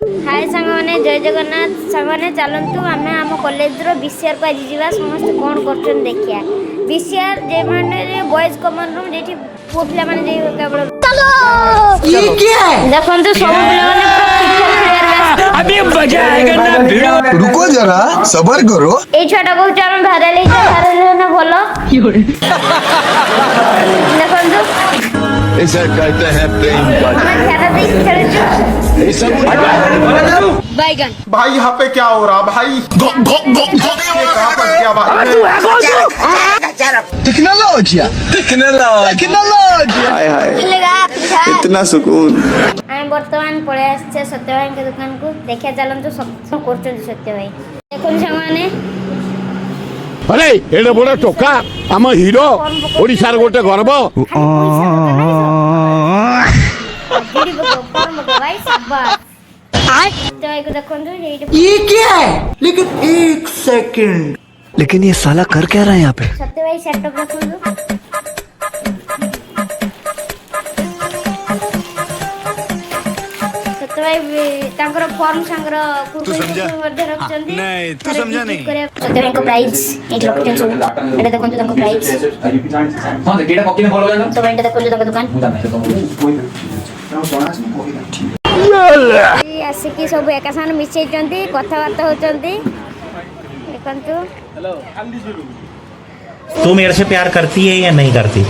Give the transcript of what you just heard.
हाय सांग मैंने जय जगन्नाथ सांग मैंने चलतु आम आम कॉलेज बीसीआर को आज जावा समस्त कौन कर देखिया बीसीआर जे माने बॉयज कॉमन रूम जेठी पुओ पिला माने जे केवल चलो देखो तो सब पिला माने अभी मजा आएगा ना भिड़ो। रुको जरा सबर करो। ए छोटा कहूँ आम भाइराल ना भल देखो ऐसा कहते हैं प्रेम बैगन भाई यहाँ पे क्या हो रहा भाई? कहाँ फंस गया भाई? टेक्नोलॉजी हाय हाय इतना सुकून। आम बर्तमान पड़े आसे सत्य भाई के दुकान को देखिए चलते सब कर सत्य भाई देखो सामने अरे एडे बड़ टोका आम हीरो ओडिशार गोटे गर्व ये क्या है? लेकिन एक सेकंड, लेकिन ये साला कर क्या रहा है यहाँ पे? सत्य भाई सेटअप रखो तांकर फॉर्म संग्र कुरकुरे मध्ये रखचंदी नहीं तू समझा नहीं सत्य को प्राइस 1 लाख सब एटा देखो तांको प्राइस हां डेटा कॉपी में बोलो ना तो एटा देखो तांको दुकान आसिकी सब एका साथ मिसै चंदी कथा बार्ता होचंदी देखंतु तू मेरे से प्यार करती है या नहीं करती?